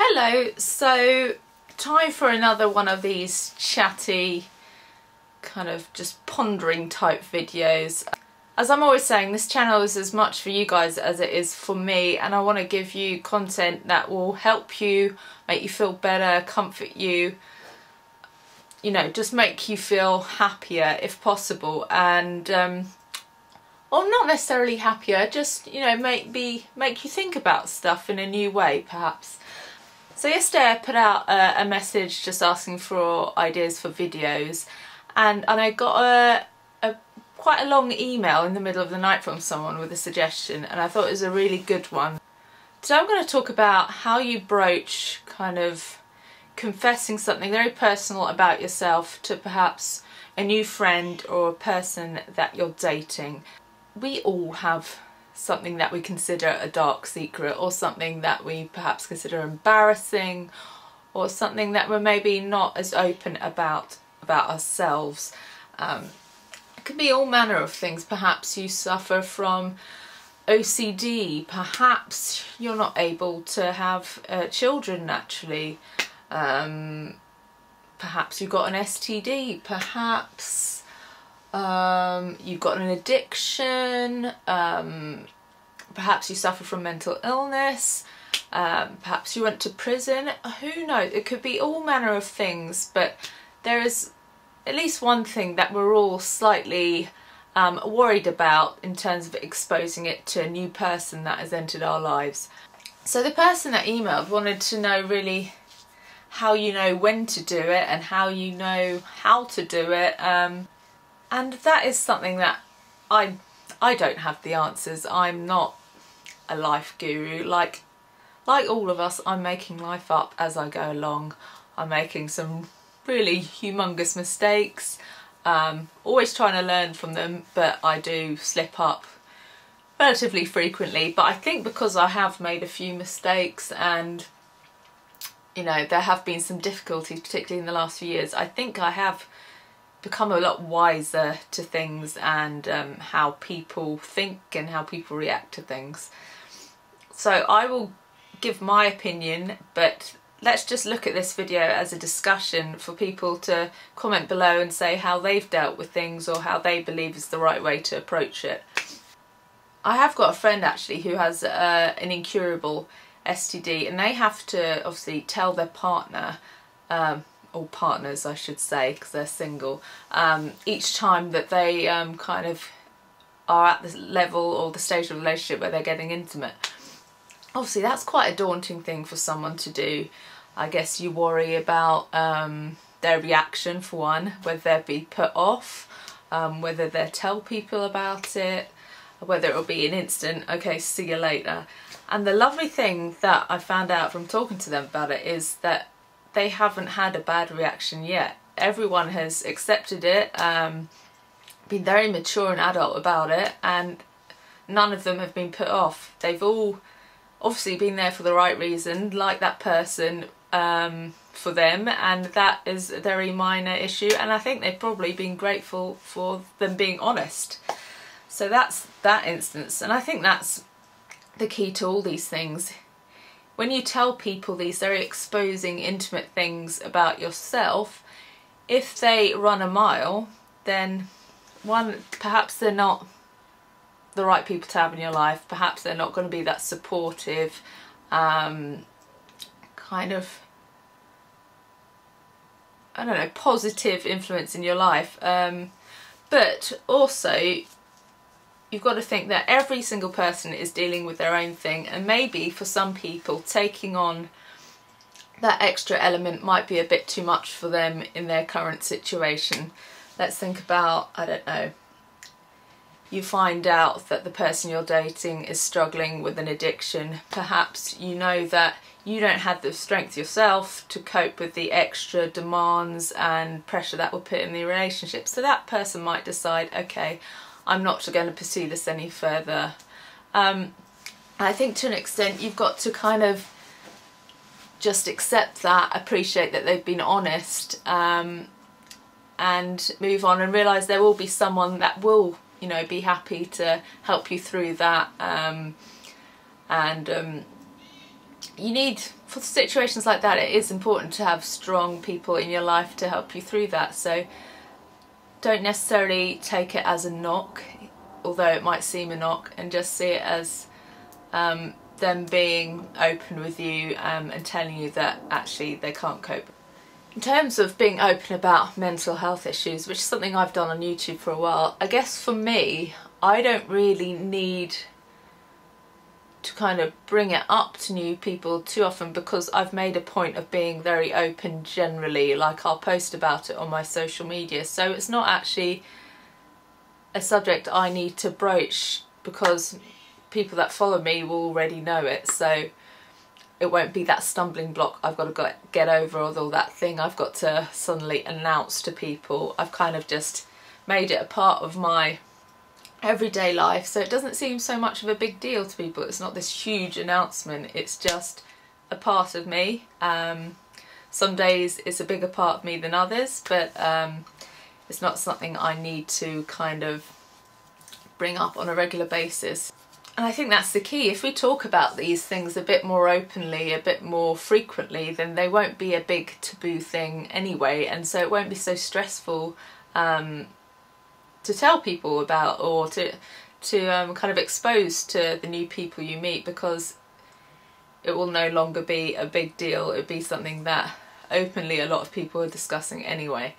Hello, so time for another one of these chatty, kind of just pondering type videos. As I'm always saying, this channel is as much for you guys as it is for me, and I want to give you content that will help you, make you feel better, comfort you, you know, just make you feel happier if possible, and or not necessarily happier, just, you know, make you think about stuff in a new way perhaps. So yesterday I put out a message just asking for ideas for videos, and I got quite a long email in the middle of the night from someone with a suggestion, and I thought it was a really good one. Today I'm going to talk about how you broach kind of confessing something very personal about yourself to perhaps a new friend or a person that you're dating. We all have something that we consider a dark secret, or something that we perhaps consider embarrassing, or something that we're maybe not as open about ourselves. It could be all manner of things. Perhaps you suffer from OCD, perhaps you're not able to have children naturally, perhaps you've got an STD, perhaps you've got an addiction, perhaps you suffer from mental illness, perhaps you went to prison, who knows, it could be all manner of things, but there is at least one thing that we're all slightly worried about in terms of exposing it to a new person that has entered our lives. So the person that emailed wanted to know really how you know when to do it and how you know how to do it. And that is something that I don't have the answers. I'm not a life guru. Like all of us, I'm making life up as I go along. I'm making some really humongous mistakes. Always trying to learn from them, but I do slip up relatively frequently. But I think because I have made a few mistakes, and you know, there have been some difficulties, particularly in the last few years, I think I have become a lot wiser to things and how people think and how people react to things. So I will give my opinion, but let's just look at this video as a discussion for people to comment below and say how they've dealt with things or how they believe is the right way to approach it. I have got a friend actually who has an incurable STD, and they have to obviously tell their partner, or partners I should say, because they're single, each time that they kind of are at the level or the stage of the relationship where they're getting intimate. Obviously that's quite a daunting thing for someone to do. I guess you worry about their reaction for one, whether they'll be put off, whether they'll tell people about it, whether it'll be an instant, okay, see you later. And the lovely thing that I found out from talking to them about it is that they haven't had a bad reaction yet. Everyone has accepted it, been very mature and adult about it, and none of them have been put off. They've all obviously been there for the right reason, like that person for them, and that is a very minor issue, and I think they've probably been grateful for them being honest. So that's that instance, and I think that's the key to all these things. When you tell people these very exposing, intimate things about yourself, if they run a mile, then one, perhaps they're not the right people to have in your life, perhaps they're not going to be that supportive, kind of, I don't know, positive influence in your life, but also you've got to think that every single person is dealing with their own thing, and maybe for some people taking on that extra element might be a bit too much for them in their current situation. Let's think about, I don't know, you find out that the person you're dating is struggling with an addiction. Perhaps you know that you don't have the strength yourself to cope with the extra demands and pressure that will put in the relationship. So that person might decide, okay, I'm not going to pursue this any further. I think to an extent you've got to kind of just accept that, appreciate that they've been honest, and move on and realise there will be someone that will, you know, be happy to help you through that, and you need for situations like that, it is important to have strong people in your life to help you through that. So don't necessarily take it as a knock, although it might seem a knock, and just see it as them being open with you and telling you that actually they can't cope. In terms of being open about mental health issues, which is something I've done on YouTube for a while, I guess for me, I don't really need to kind of bring it up to new people too often, because I've made a point of being very open generally. Like, I'll post about it on my social media, so it's not actually a subject I need to broach, because people that follow me will already know it, so it won't be that stumbling block I've got to get over, or that thing I've got to suddenly announce to people. I've kind of just made it a part of my everyday life, so it doesn't seem so much of a big deal to people. It's not this huge announcement, it's just a part of me. Some days it's a bigger part of me than others, but it's not something I need to kind of bring up on a regular basis. And I think that's the key. If we talk about these things a bit more openly, a bit more frequently, then they won't be a big taboo thing anyway, and so it won't be so stressful to tell people about, or to kind of expose to the new people you meet, because it will no longer be a big deal. It'll be something that openly a lot of people are discussing anyway.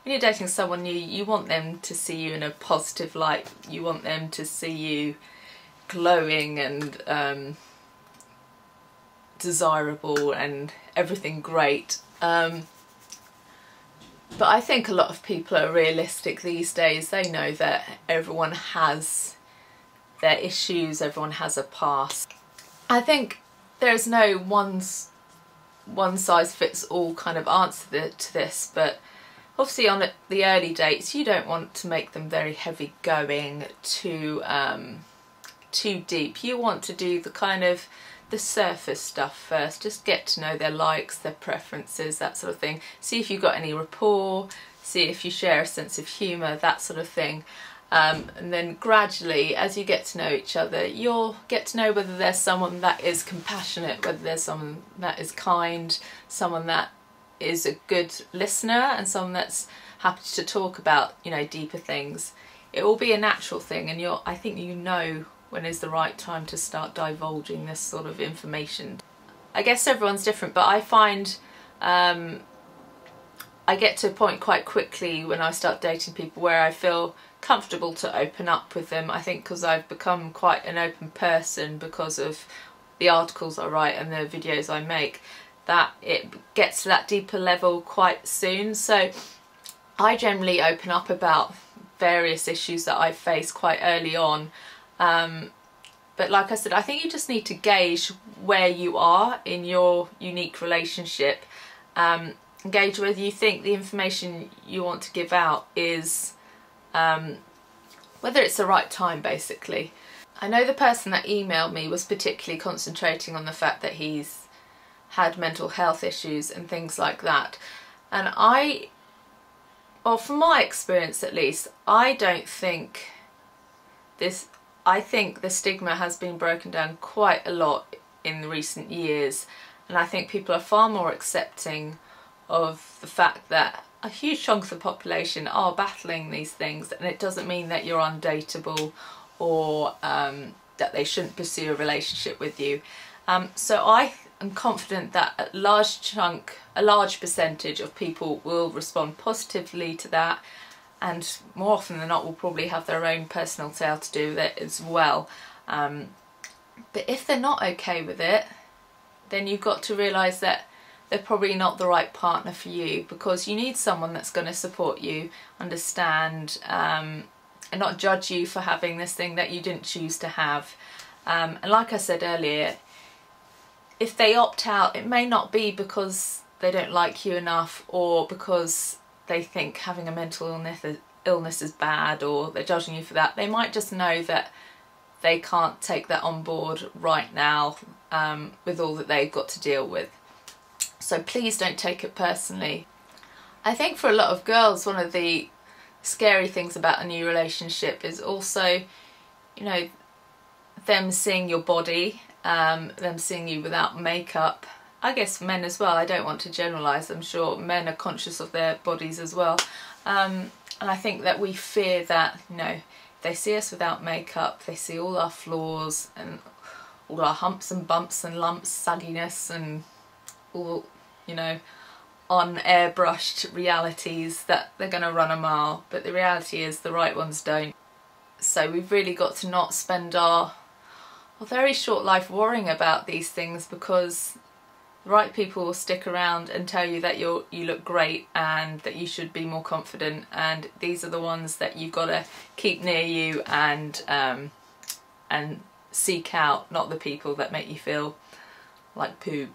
When you're dating someone new, you want them to see you in a positive light. You want them to see you glowing and desirable and everything great. But I think a lot of people are realistic these days. They know that everyone has their issues, everyone has a past. I think there's no one size fits all kind of answer to this, but obviously on the early dates you don't want to make them very heavy going, too deep. You want to do the kind of the surface stuff first. Just get to know their likes, their preferences, that sort of thing. See if you've got any rapport, see if you share a sense of humour, that sort of thing. And then gradually, as you get to know each other, you'll get to know whether there's someone that is compassionate, whether there's someone that is kind, someone that is a good listener, and someone that's happy to talk about, you know, deeper things. It will be a natural thing, and I think you know when is the right time to start divulging this sort of information. I guess everyone's different, but I find I get to a point quite quickly when I start dating people where I feel comfortable to open up with them. I think because I've become quite an open person because of the articles I write and the videos I make, that it gets to that deeper level quite soon. So I generally open up about various issues that I face quite early on. But like I said, I think you just need to gauge where you are in your unique relationship, gauge whether you think the information you want to give out is, whether it's the right time basically. I know the person that emailed me was particularly concentrating on the fact that he's had mental health issues and things like that, and well, from my experience at least, I don't think I think the stigma has been broken down quite a lot in recent years, and I think people are far more accepting of the fact that a huge chunk of the population are battling these things, and it doesn't mean that you're undateable or that they shouldn't pursue a relationship with you. So I am confident that a large percentage of people will respond positively to that, and more often than not will probably have their own personal tale to do with it as well. But if they're not okay with it, then you've got to realise that they're probably not the right partner for you, because you need someone that's going to support you, understand, and not judge you for having this thing that you didn't choose to have. And like I said earlier, if they opt out, it may not be because they don't like you enough, or because they think having a mental illness is bad, or they're judging you for that. They might just know that they can't take that on board right now with all that they've got to deal with. So please don't take it personally. I think for a lot of girls, one of the scary things about a new relationship is also, you know, them seeing your body, them seeing you without makeup, I guess men as well, I don't want to generalise, I'm sure men are conscious of their bodies as well. And I think that we fear that, you know, if they see us without makeup, they see all our flaws and all our humps and bumps and lumps, sagginess and all, you know, un-airbrushed realities, that they're going to run a mile. But the reality is the right ones don't. So we've really got to not spend our very short life worrying about these things, because the right people will stick around and tell you that you look great and that you should be more confident, and these are the ones that you've got to keep near you and seek out, not the people that make you feel like poo.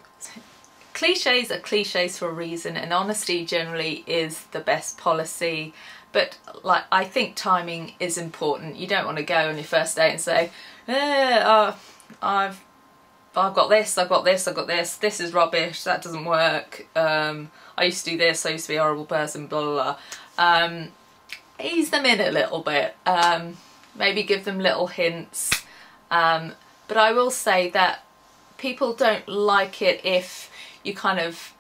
Cliches are cliches for a reason, and honesty generally is the best policy. But like, I think timing is important. You don't want to go on your first date and say, I've got this, I've got this, I've got this, this is rubbish, that doesn't work, I used to do this, I used to be a horrible person, blah blah blah. Ease them in a little bit, maybe give them little hints, but I will say that people don't like it if you kind of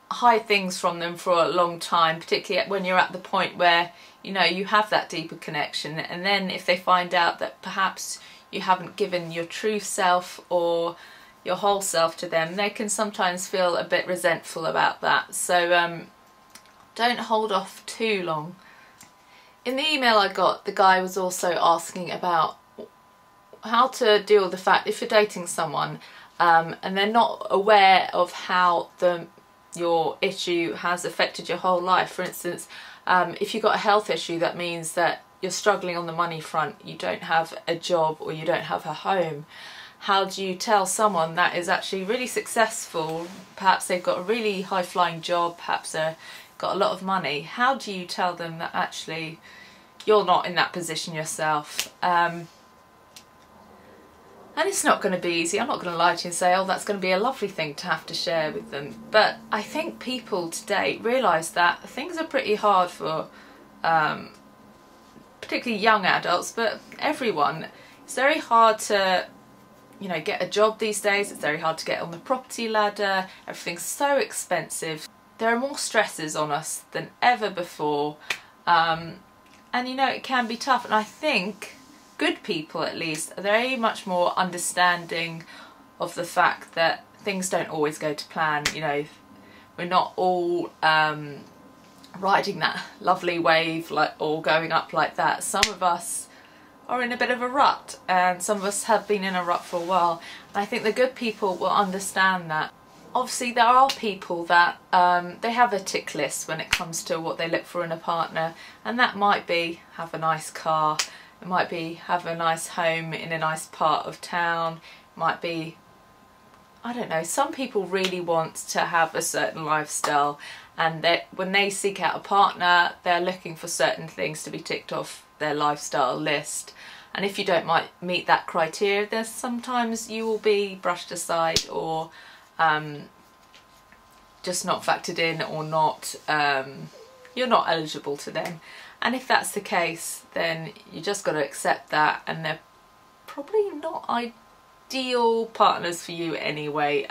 hide things from them for a long time, particularly when you're at the point where, you know, you have that deeper connection, and then if they find out that perhaps you haven't given your true self or your whole self to them, they can sometimes feel a bit resentful about that. So don't hold off too long. In the email I got, the guy was also asking about how to deal with the fact if you're dating someone and they're not aware of how your issue has affected your whole life. For instance, if you've got a health issue, that means that you're struggling on the money front, you don't have a job or you don't have a home. How do you tell someone that is actually really successful, perhaps they've got a really high-flying job, perhaps they've got a lot of money, how do you tell them that actually you're not in that position yourself? And it's not going to be easy. I'm not going to lie to you and say, oh, that's going to be a lovely thing to have to share with them. But I think people today realise that things are pretty hard for particularly young adults, but everyone. It's very hard to, you know, get a job these days. It's very hard to get on the property ladder. Everything's so expensive. There are more stresses on us than ever before, and you know, it can be tough. And I think good people, at least, are very much more understanding of the fact that things don't always go to plan. You know, we're not all riding that lovely wave or going up like that. Some of us are in a bit of a rut, and some of us have been in a rut for a while, and I think the good people will understand that. Obviously there are people that they have a tick list when it comes to what they look for in a partner, and that might be have a nice car, it might be have a nice home in a nice part of town, it might be, I don't know, some people really want to have a certain lifestyle, and when they seek out a partner, they're looking for certain things to be ticked off their lifestyle list. And if you don't meet that criteria, then sometimes you will be brushed aside or just not factored in, or not you're not eligible to them. And if that's the case, then you just got to accept that, and they're probably not ideal partners for you anyway.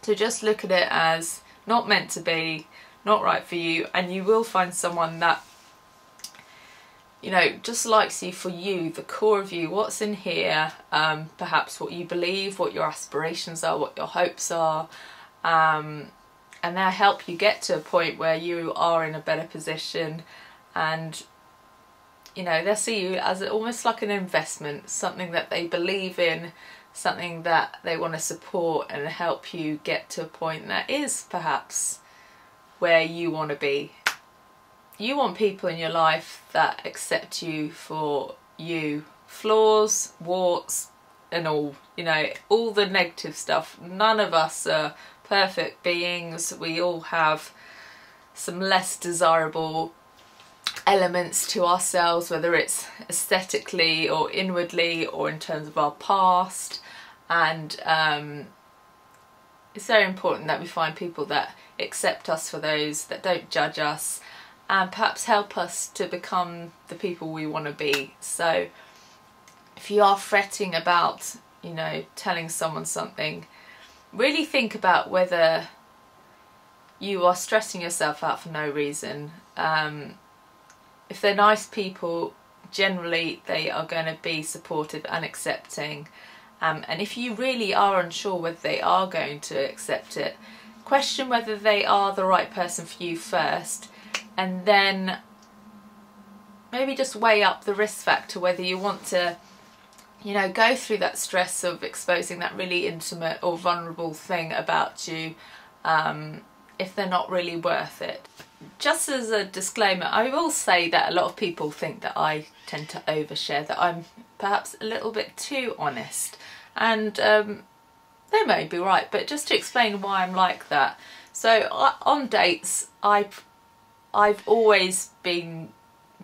So just look at it as not meant to be, not right for you, and you will find someone that, you know, just likes you for you, the core of you, what's in here, perhaps what you believe, what your aspirations are, what your hopes are, and they'll help you get to a point where you are in a better position, and you know, they'll see you as almost like an investment, something that they believe in, something that they want to support and help you get to a point that is perhaps where you want to be. You want people in your life that accept you for you, flaws, warts and all, you know, all the negative stuff. None of us are perfect beings. We all have some less desirable elements to ourselves, whether it's aesthetically or inwardly or in terms of our past, and it's very important that we find people that accept us for those, that don't judge us, and perhaps help us to become the people we want to be. So if you are fretting about, you know, telling someone something, really think about whether you are stressing yourself out for no reason. If they're nice people, generally they are going to be supportive and accepting. And if you really are unsure whether they are going to accept it, question whether they are the right person for you first, and then maybe just weigh up the risk factor, whether you want to, you know, go through that stress of exposing that really intimate or vulnerable thing about you, if they're not really worth it. Just as a disclaimer, I will say that a lot of people think that I tend to overshare, that I'm perhaps a little bit too honest, and they may be right, but just to explain why I'm like that. So on dates, I've always been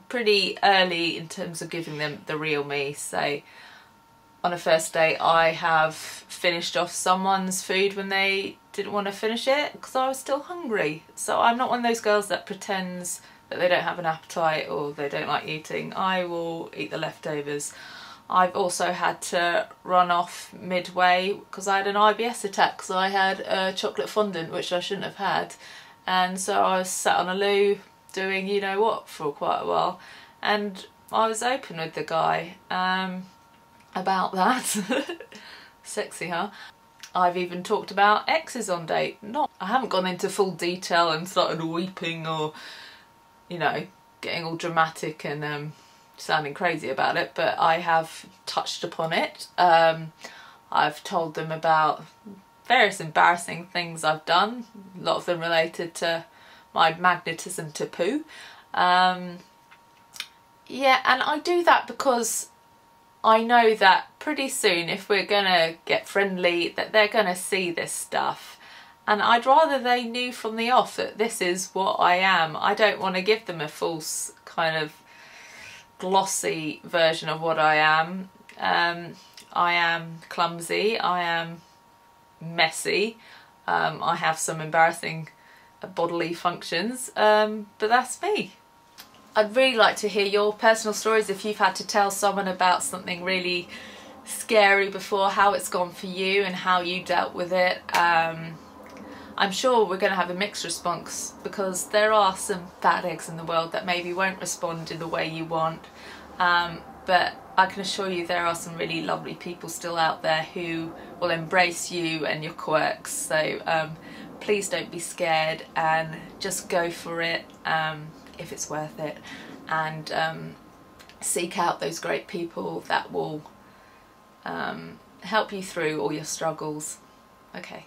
pretty early in terms of giving them the real me. So on a first date, I have finished off someone's food when they didn't want to finish it because I was still hungry. So I'm not one of those girls that pretends that they don't have an appetite or they don't like eating. I will eat the leftovers. I've also had to run off midway because I had an IBS attack, because I had a chocolate fondant which I shouldn't have had, and so I was sat on a loo doing you know what for quite a while, and I was open with the guy about that. Sexy, huh? I've even talked about exes on date. I haven't gone into full detail and started weeping or, you know, getting all dramatic and sounding crazy about it, but I have touched upon it. I've told them about various embarrassing things I've done, a lot of them related to my magnetism to poo. Yeah, and I do that because I know that pretty soon, if we're gonna get friendly, that they're gonna see this stuff, and I'd rather they knew from the off that this is what I am. I don't want to give them a false kind of glossy version of what I am. I am clumsy, I am messy, I have some embarrassing bodily functions, but that's me. I'd really like to hear your personal stories, if you've had to tell someone about something really scary before, how it's gone for you and how you dealt with it. I'm sure we're going to have a mixed response, because there are some bad eggs in the world that maybe won't respond in the way you want, but I can assure you there are some really lovely people still out there who will embrace you and your quirks. So please don't be scared and just go for it if it's worth it, and seek out those great people that will help you through all your struggles. Okay.